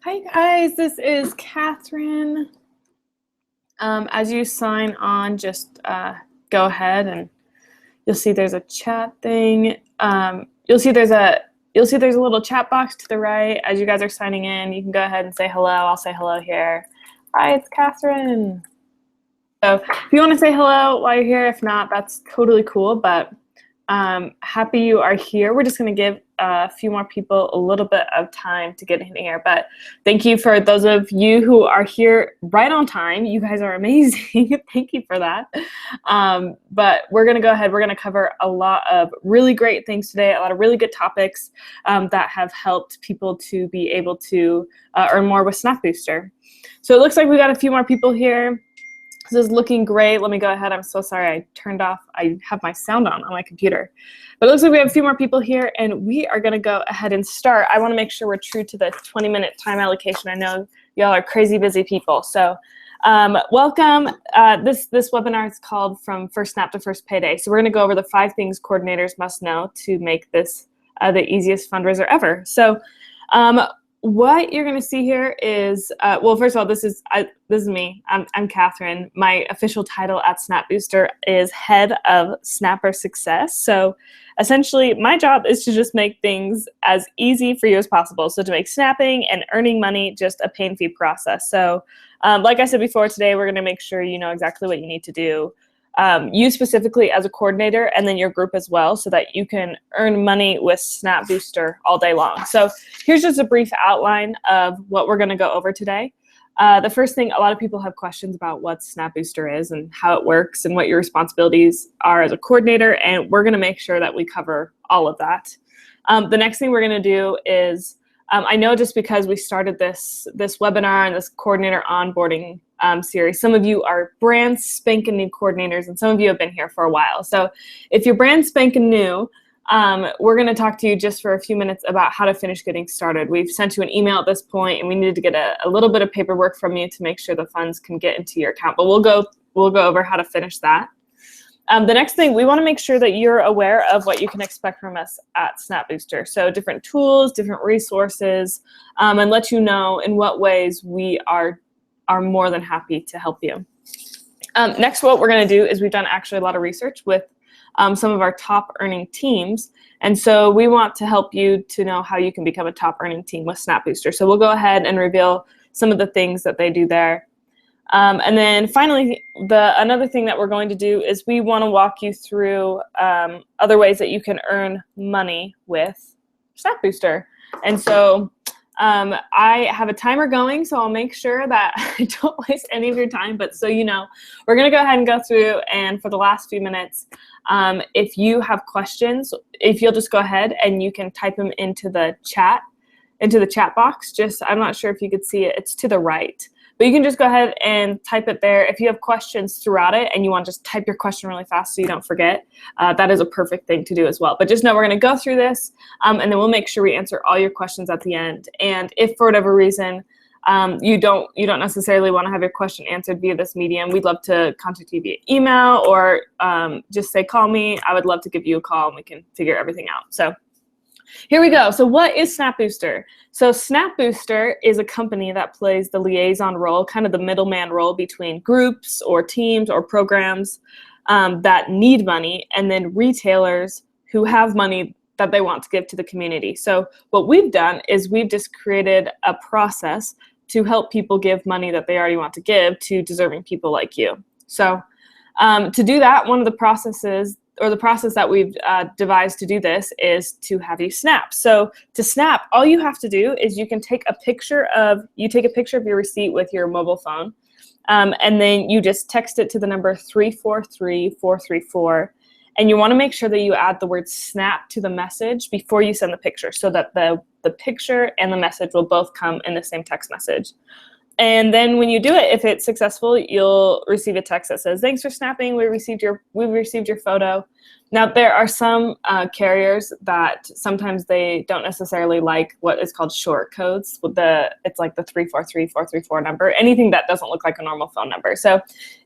Hi guys, this is Catherine. As you sign on, just go ahead and you'll see there's a chat thing. You'll see there's a little chat box to the right. As you guys are signing in, you can go ahead and say hello. I'll say hello here. Hi, it's Catherine. So if you want to say hello while you're here, if not, that's totally cool. But happy you are here. We're just going to give a few more people a little bit of time to get in here. But thank you for those of you who are here right on time. You guys are amazing. Thank you for that. But we're going to go ahead. We're going to cover a lot of really great things today, a lot of really good topics that have helped people to be able to earn more with Snap Booster. So it looks like we got a few more people here. This is looking great. Let me go ahead. I'm so sorry I have my sound on my computer. But it looks like we have a few more people here, and we are going to go ahead and start. I want to make sure we're true to the 20-minute time allocation. I know y'all are crazy busy people. So welcome. This webinar is called From First Snap to First Payday. So we're going to go over the 5 things coordinators must know to make this the easiest fundraiser ever. So what you're going to see here is, well, first of all, this is me. I'm Catherine. My official title at Snap Booster is Head of Snapper Success. So essentially, my job is to just make things as easy for you as possible. So to make snapping and earning money just a pain-free process. So like I said before, today we're going to make sure you know exactly what you need to do. You specifically as a coordinator, and then your group as well, so that you can earn money with Snap Booster all day long. So here's just a brief outline of what we're going to go over today. The first thing, a lot of people have questions about what Snap Booster is and how it works and what your responsibilities are as a coordinator, and we're going to make sure that we cover all of that. The next thing we're going to do is, I know just because we started this webinar and this coordinator onboarding series, some of you are brand spanking new coordinators, and some of you have been here for a while. So if you're brand spanking new, we're going to talk to you just for a few minutes about how to finish getting started. We've sent you an email at this point, and we needed to get a little bit of paperwork from you to make sure the funds can get into your account. But we'll go over how to finish that. The next thing, we want to make sure that you're aware of what you can expect from us at Snap Booster. So different tools, different resources, and let you know in what ways we are more than happy to help you. Next, what we're going to do is we've done actually a lot of research with some of our top earning teams. And so we want to help you to know how you can become a top earning team with Snap Booster. So we'll go ahead and reveal some of the things that they do there. And then finally, another thing that we're going to do is we want to walk you through other ways that you can earn money with Snap Booster. And so I have a timer going, so I'll make sure that I don't waste any of your time. But so you know, we're going to go ahead and go through, and for the last few minutes, if you have questions, if you'll just go ahead and you can type them into the chat box. I'm not sure if you could see it. It's to the right. But you can just go ahead and type it there. If you have questions throughout it and you want to just type your question really fast so you don't forget, that is a perfect thing to do as well. But just know we're going to go through this, and then we'll make sure we answer all your questions at the end. And if for whatever reason you don't necessarily want to have your question answered via this medium, we'd love to contact you via email, or just say, call me. I would love to give you a call and we can figure everything out. So here we go. So what is Snap Booster? So Snap Booster is a company that plays the liaison role, kind of the middleman role between groups or teams or programs that need money, and then retailers who have money that they want to give to the community. So what we've done is we've just created a process to help people give money that they already want to give to deserving people like you. So to do that, one of the processes, or the process that we've devised to do this, is to have you snap. So to snap, all you have to do is you can take a picture of your receipt with your mobile phone, and then you just text it to the number 343-434, and you want to make sure that you add the word snap to the message before you send the picture, so that the picture and the message will both come in the same text message. And then when you do it, if it's successful, you'll receive a text that says, "Thanks for snapping. We've received your photo." Now, there are some carriers that sometimes they don't necessarily like what is called short codes. It's like the 343-434 number, anything that doesn't look like a normal phone number. So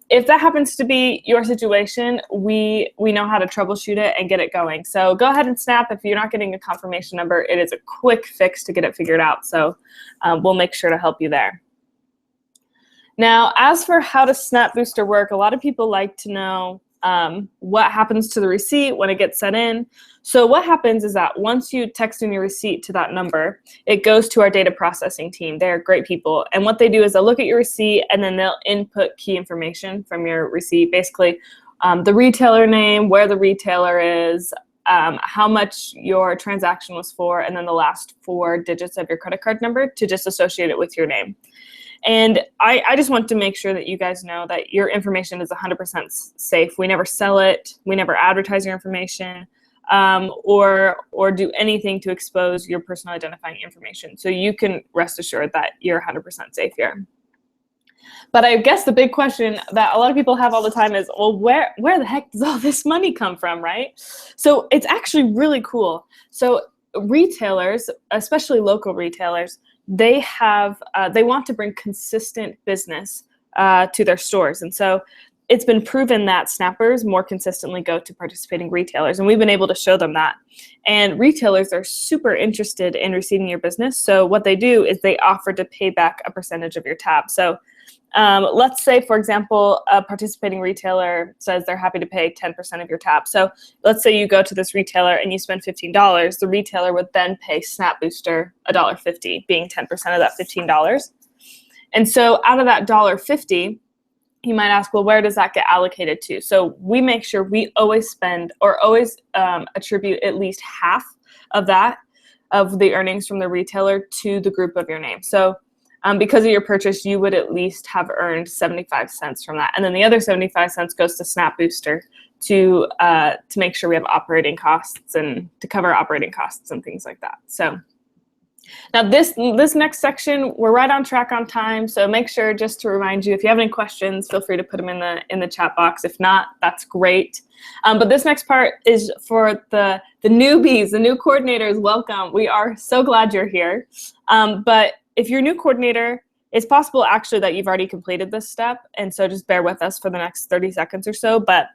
if that happens to be your situation, we know how to troubleshoot it and get it going. So go ahead and snap. If you're not getting a confirmation number, it is a quick fix to get it figured out. So we'll make sure to help you there. Now, as for how does Snap Booster work, a lot of people like to know what happens to the receipt when it gets sent in. So what happens is that once you text in your receipt to that number, it goes to our data processing team. They're great people. And what they do is they'll look at your receipt and then they'll input key information from your receipt, basically the retailer name, where the retailer is, how much your transaction was for, and then the last 4 digits of your credit card number to just associate it with your name. And I just want to make sure that you guys know that your information is 100% safe. We never sell it. We never advertise your information or do anything to expose your personal identifying information. So you can rest assured that you're 100% safe here. But I guess the big question that a lot of people have all the time is, well, where the heck does all this money come from, right? So it's actually really cool. So retailers, especially local retailers, they want to bring consistent business to their stores. And so it's been proven that snappers more consistently go to participating retailers, and we've been able to show them that. And retailers are super interested in receiving your business. So what they do is they offer to pay back a percentage of your tab. So let's say, for example, a participating retailer says they're happy to pay 10% of your tab. So let's say you go to this retailer and you spend $15. The retailer would then pay Snap Booster $1.50, being 10% of that $15. And so out of that $1.50, you might ask, well, where does that get allocated to? So we make sure we always spend or always attribute at least half of that, of the earnings from the retailer, to the group of your name. So because of your purchase, you would at least have earned 75 cents from that. And then the other 75 cents goes to Snap Booster to make sure we have operating costs and to cover operating costs and things like that. So now this next section, we're right on track on time. So make sure, just to remind you, if you have any questions, feel free to put them in the chat box. If not, that's great. But this next part is for the newbies, the new coordinators. Welcome. We are so glad you're here. But if you're a new coordinator, it's possible actually that you've already completed this step, and so just bear with us for the next 30 seconds or so. But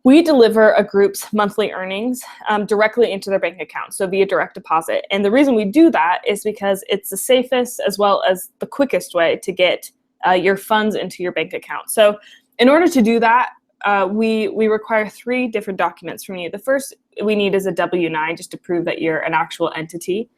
we deliver a group's monthly earnings directly into their bank account, so via direct deposit. And the reason we do that is because it's the safest as well as the quickest way to get your funds into your bank account. So in order to do that, we require 3 different documents from you. The first we need is a W-9, just to prove that you're an actual entity.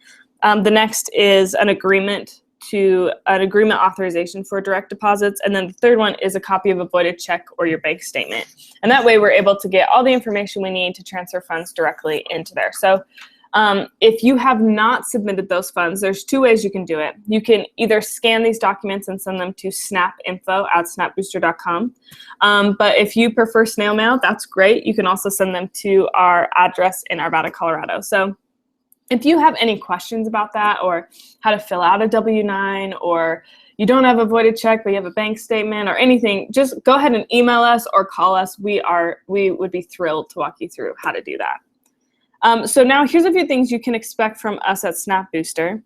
The next is an agreement authorization for direct deposits. And then the third one is a copy of a voided check or your bank statement. And that way we're able to get all the information we need to transfer funds directly into there. So if you have not submitted those funds, there's 2 ways you can do it. You can either scan these documents and send them to snapinfo@snapbooster.com. But if you prefer snail mail, that's great. You can also send them to our address in Arvada, Colorado. So if you have any questions about that, or how to fill out a W-9, or you don't have a voided check but you have a bank statement or anything, just go ahead and email us or call us. We would be thrilled to walk you through how to do that. So now here's a few things you can expect from us at Snap Booster.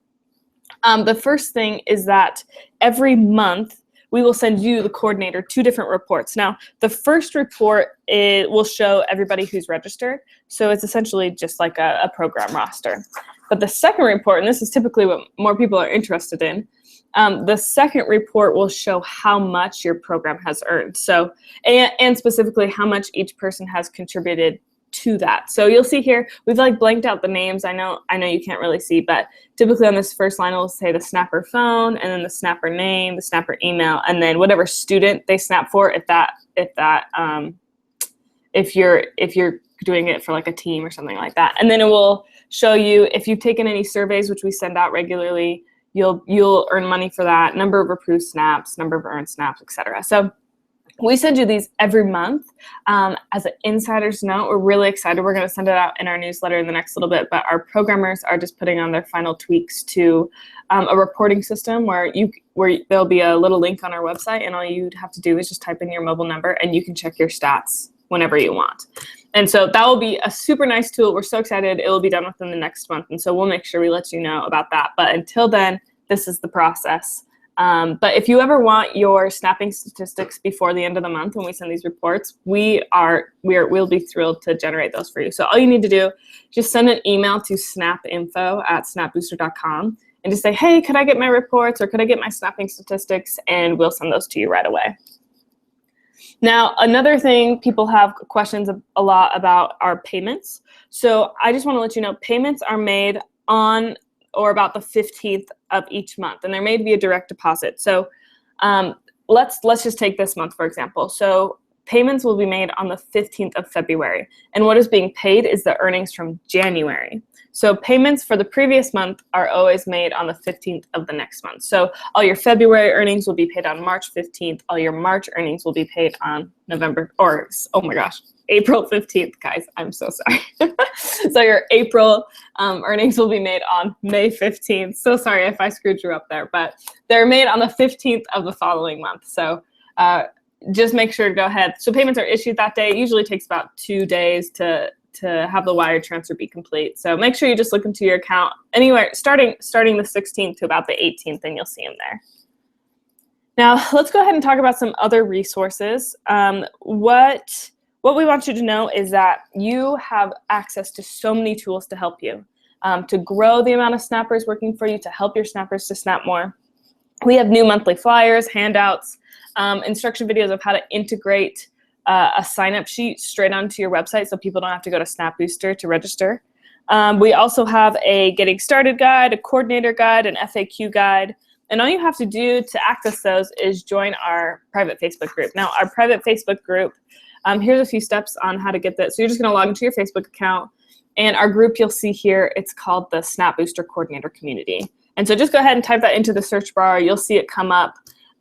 The first thing is that every month we will send you, the coordinator, 2 different reports. Now, the first report will show everybody who's registered. So it's essentially just like a program roster. But the second report, and this is typically what more people are interested in, the second report will show how much your program has earned. So, and specifically how much each person has contributed to that. So you'll see here, we've like blanked out the names. I know you can't really see, but typically on this first line, it'll say the snapper phone, and then the snapper name, the snapper email, and then whatever student they snap for, if you're doing it for like a team or something like that. And then it will show you if you've taken any surveys, which we send out regularly, you'll earn money for that, number of approved snaps, number of earned snaps, etc. So we send you these every month. As an insider's note, we're really excited. We're going to send it out in our newsletter in the next little bit, but our programmers are just putting on their final tweaks to a reporting system where there'll be a little link on our website, and all you'd have to do is just type in your mobile number and you can check your stats whenever you want. And so that will be a super nice tool. We're so excited. It will be done within the next month, and so we'll make sure we let you know about that. But until then, this is the process. But if you ever want your snapping statistics before the end of the month when we send these reports, we'll be thrilled to generate those for you. So all you need to do, just send an email to snapinfo@snapbooster.com and just say, hey, could I get my reports or could I get my snapping statistics? And we'll send those to you right away. Now, another thing people have questions a lot about are payments. So I just want to let you know, payments are made on or about the 15th of each month, and they're made via direct deposit. So let's just take this month, for example. So payments will be made on the 15th of February, and what is being paid is the earnings from January. So payments for the previous month are always made on the 15th of the next month. So all your February earnings will be paid on March 15th. All your March earnings will be paid on April 15th, guys. I'm so sorry. So your April earnings will be made on May 15th. So sorry if I screwed you up there, but they're made on the 15th of the following month. So just make sure to go ahead. So payments are issued that day. It usually takes about 2 days to have the wire transfer be complete. So make sure you just look into your account anywhere starting the 16th to about the 18th, and you'll see them there. Now, let's go ahead and talk about some other resources. What we want you to know is that you have access to so many tools to help you, to grow the amount of snappers working for you, to help your snappers to snap more. We have new monthly flyers, handouts, instruction videos of how to integrate a sign-up sheet straight onto your website so people don't have to go to Snap Booster to register. We also have a getting started guide, a coordinator guide, an FAQ guide, and all you have to do to access those is join our private Facebook group. Now, our private Facebook group, here's a few steps on how to get that. So you're just going to log into your Facebook account, and our group you'll see here, it's called the Snap Booster Coordinator Community. And so just go ahead and type that into the search bar. You'll see it come up.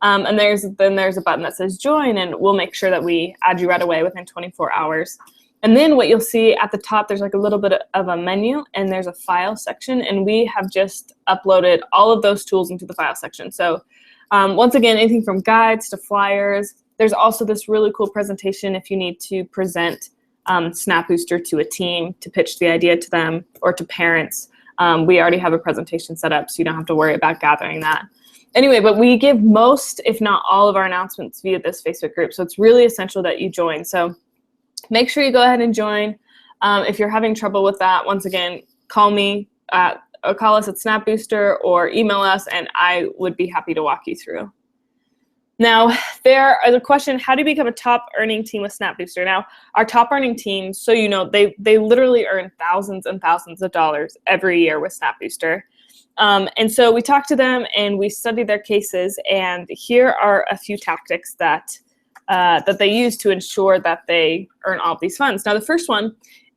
And there's a button that says join, and we'll make sure that we add you right away within 24 hours. And then what you'll see at the top, there's like a little bit of a menu, and there's a file section, and we have just uploaded all of those tools into the file section. So once again, anything from guides to flyers. There's also this really cool presentation if you need to present Snap Booster to a team, to pitch the idea to them, or to parents. We already have a presentation set up, so you don't have to worry about gathering that. Anyway, but we give most, if not all, of our announcements via this Facebook group, so it's really essential that you join. So make sure you go ahead and join. If you're having trouble with that, once again, call me, or call us at Snap Booster, or email us, and I would be happy to walk you through. Now, there is a question, how do you become a top earning team with Snap Booster? Now, our top earning teams, so you know, they literally earn thousands and thousands of dollars every year with Snap Booster. And so we talked to them and we studied their cases, and here are a few tactics that they use to ensure that they earn all of these funds. Now, the first one,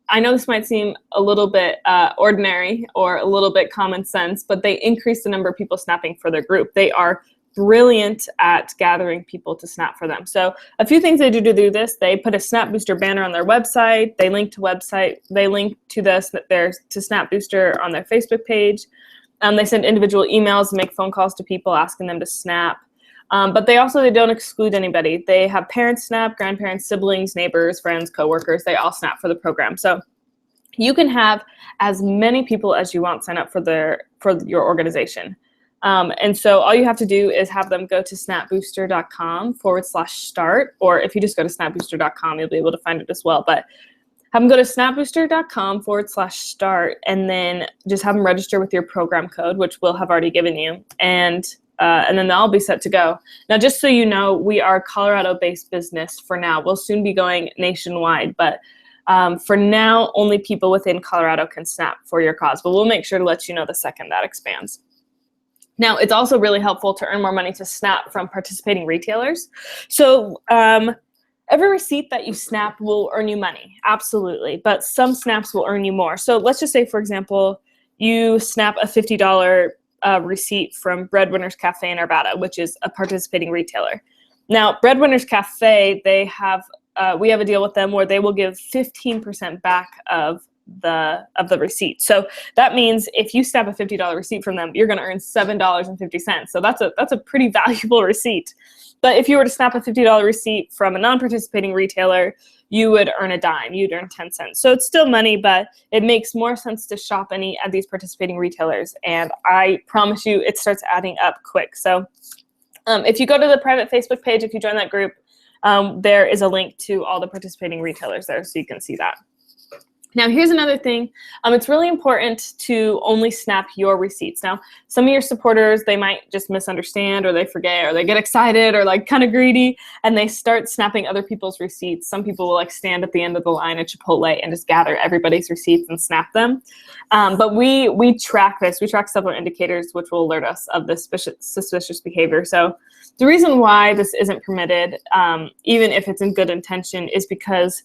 I know this might seem a little bit ordinary or a little bit common sense, but they increase the number of people snapping for their group. They are brilliant at gathering people to snap for them. So a few things they do to do this: they put a Snap Booster banner on their website, they link to to Snap Booster on their Facebook page. They send individual emails and make phone calls to people asking them to snap. But they don't exclude anybody. They have parents snap, grandparents, siblings, neighbors, friends, coworkers. They all snap for the program. So you can have as many people as you want sign up for your organization. And so all you have to do is have them go to snapbooster.com/start, or if you just go to snapbooster.com, you'll be able to find it as well. But have them go to snapbooster.com/start, and then just have them register with your program code, which we'll have already given you, and then they'll all be set to go. Now, just so you know, we are a Colorado-based business for now. We'll soon be going nationwide, but for now, only people within Colorado can snap for your cause. But we'll make sure to let you know the second that expands. Now, it's also really helpful to earn more money to snap from participating retailers. So every receipt that you snap will earn you money, absolutely, but some snaps will earn you more. So let's just say, for example, you snap a $50 receipt from Breadwinners Cafe in Arvada, which is a participating retailer. Now, Breadwinners Cafe, we have a deal with them where they will give 15% back of the receipt. So that means if you snap a $50 receipt from them, you're going to earn $7.50. So that's a pretty valuable receipt. But if you were to snap a $50 receipt from a non-participating retailer, you would earn a dime. You'd earn 10 cents. So it's still money, but it makes more sense to shop any of these participating retailers. And I promise you, it starts adding up quick. So If you go to the private Facebook page, if you join that group, there is a link to all the participating retailers there, so you can see that. Now, here's another thing. It's really important to only snap your receipts. Now, some of your supporters, they might just misunderstand, or they forget, or they get excited, or like kind of greedy, and they start snapping other people's receipts. Some people will like stand at the end of the line at Chipotle and just gather everybody's receipts and snap them. But we track this. We track several indicators which will alert us of this suspicious behavior. So the reason why this isn't permitted, even if it's in good intention, is because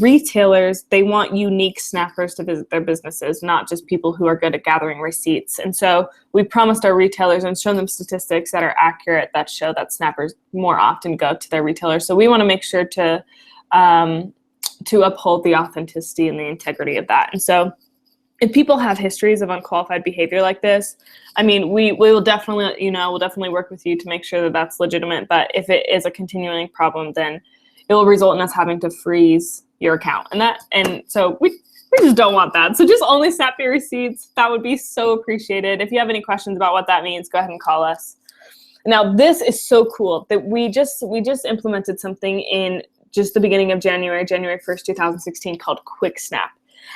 retailers, they want unique snappers to visit their businesses, not just people who are good at gathering receipts. And so we promised our retailers and shown them statistics that are accurate that show that snappers more often go to their retailers. So we want to make sure to uphold the authenticity and the integrity of that. And so if people have histories of unqualified behavior like this, I mean, we will definitely let you know. We'll definitely work with you to make sure that that's legitimate. But if it is a continuing problem, then it will result in us having to freeze your account. And so we just don't want that. So just only snap your receipts. That would be so appreciated. If you have any questions about what that means, go ahead and call us. Now, this is so cool that we just implemented something in just the beginning of January 1st, 2016, called Quick Snap.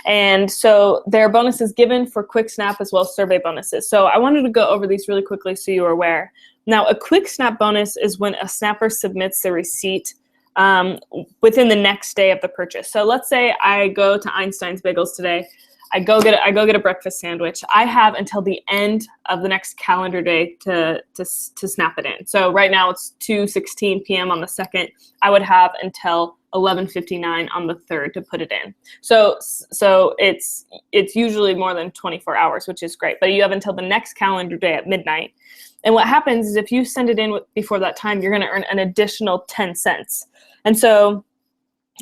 And so there are bonuses given for Quick Snap as well as survey bonuses. So I wanted to go over these really quickly so you are aware. Now, a Quick Snap bonus is when a snapper submits the receipt within the next day of the purchase. So let's say I go to Einstein's Bagels today. I go get a breakfast sandwich. I have until the end of the next calendar day to snap it in. So right now it's 2:16 p.m. on the 2nd. I would have until 11:59 on the 3rd to put it in. So it's usually more than 24 hours, which is great. But you have until the next calendar day at midnight. And what happens is if you send it in before that time, you're going to earn an additional 10 cents. And so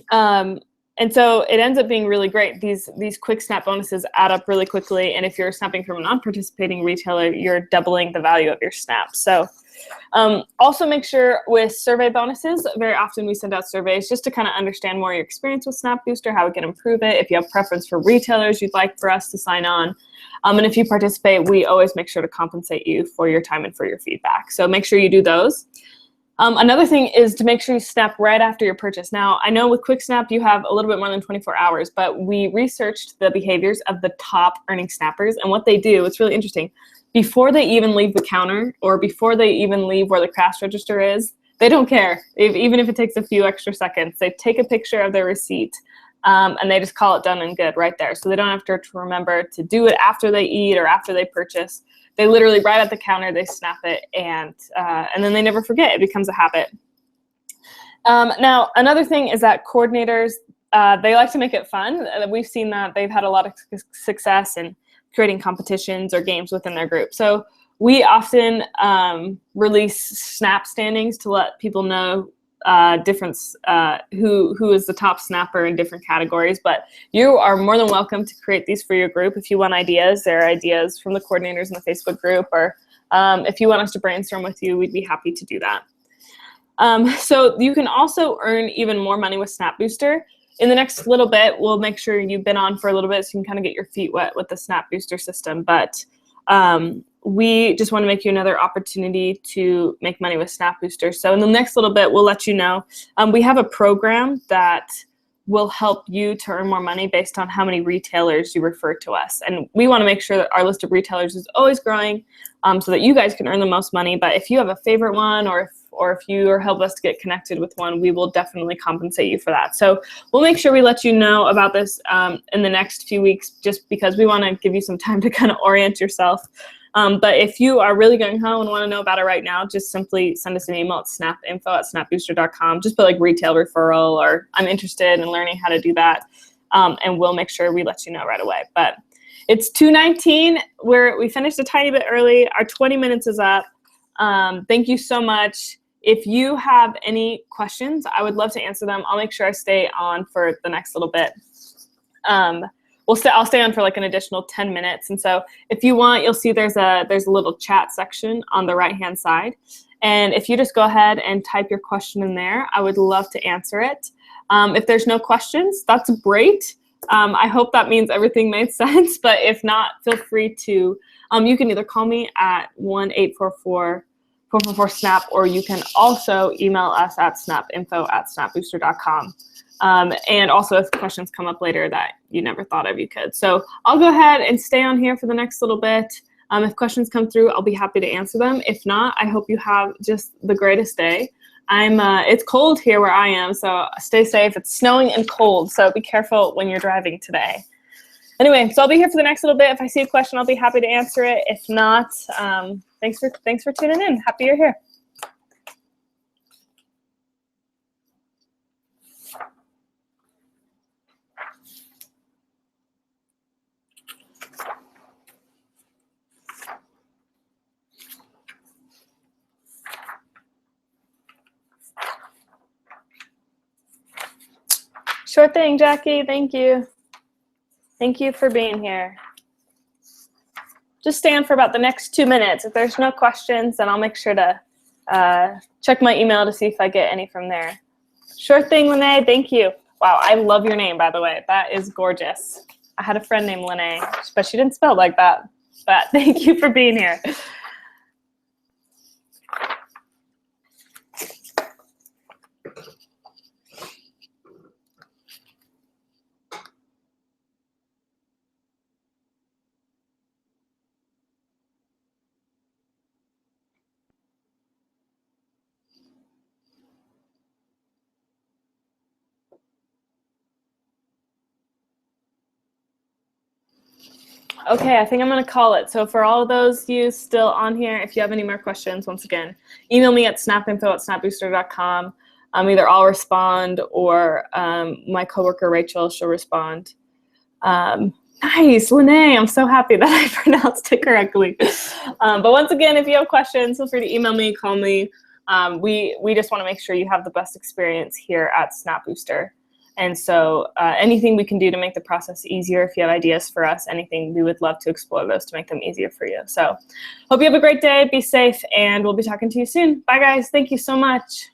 it ends up being really great. These Quick Snap bonuses add up really quickly. And if you're snapping from a non-participating retailer, you're doubling the value of your snap. So also make sure with survey bonuses, very often we send out surveys just to kind of understand more your experience with Snap Booster, how we can improve it. If you have preference for retailers you'd like for us to sign on. And if you participate, we always make sure to compensate you for your time and for your feedback. So make sure you do those. Another thing is to make sure you snap right after your purchase. Now, I know with Quick Snap you have a little bit more than 24 hours, but we researched the behaviors of the top earning snappers, and what they do, it's really interesting. Before they even leave the counter or before they even leave where the cash register is, they don't care. Even if it takes a few extra seconds, they take a picture of their receipt and they just call it done and good right there. So they don't have to remember to do it after they eat or after they purchase. They literally, right at the counter, they snap it, and then they never forget. It becomes a habit. Now, another thing is that coordinators, they like to make it fun. We've seen that they've had a lot of success in creating competitions or games within their group. So we often release snap standings to let people know who is the top snapper in different categories. But you are more than welcome to create these for your group. If you want ideas, there are ideas from the coordinators in the Facebook group, or if you want us to brainstorm with you, we'd be happy to do that. So you can also earn even more money with Snap Booster. In the next little bit, we'll make sure you've been on for a little bit so you can kind of get your feet wet with the Snap Booster system. But we just want to make you another opportunity to make money with Snap Booster. So in the next little bit, we'll let you know. We have a program that will help you to earn more money based on how many retailers you refer to us. And we want to make sure that our list of retailers is always growing so that you guys can earn the most money. But if you have a favorite one, or if you are help us to get connected with one, we will definitely compensate you for that. So we'll make sure we let you know about this in the next few weeks, just because we want to give you some time to kind of orient yourself. But if you are really going home and want to know about it right now, just simply send us an email at snapinfo@snapbooster.com. Just put like retail referral or I'm interested in learning how to do that, and we'll make sure we let you know right away. But it's 2:19. We finished a tiny bit early. Our 20 minutes is up. Thank you so much. If you have any questions, I would love to answer them. I'll make sure I stay on for the next little bit. I'll stay on for like an additional 10 minutes. And so if you want, you'll see there's a little chat section on the right-hand side. And if you just go ahead and type your question in there, I would love to answer it. If there's no questions, that's great. I hope that means everything made sense. But if not, feel free to, you can either call me at 1-844 444-SNAP, or you can also email us at snapinfo@snapbooster.com. And also if questions come up later that you never thought of, you could. So I'll go ahead and stay on here for the next little bit. If questions come through, I'll be happy to answer them. If not, I hope you have just the greatest day. It's cold here where I am, so stay safe. It's snowing and cold, so be careful when you're driving today. Anyway, so I'll be here for the next little bit. If I see a question, I'll be happy to answer it. If not, thanks for tuning in. Happy you're here. Sure thing, Jackie. Thank you. Thank you for being here. Just stand for about the next 2 minutes. If there's no questions, then I'll make sure to check my email to see if I get any from there. Sure thing, Lene. Thank you. Wow, I love your name, by the way. That is gorgeous. I had a friend named Lene, but she didn't spell it like that. But thank you for being here. Okay, I think I'm going to call it. So for all of those you still on here, if you have any more questions, once again, email me at snapinfo@snapbooster.com. Either I'll respond or my coworker Rachel, she'll respond. Nice, Lene. I'm so happy that I pronounced it correctly. But once again, if you have questions, feel free to email me, call me. We just want to make sure you have the best experience here at Snap Booster. And so anything we can do to make the process easier, if you have ideas for us, anything, we would love to explore those to make them easier for you. So hope you have a great day. Be safe, and we'll be talking to you soon. Bye, guys. Thank you so much.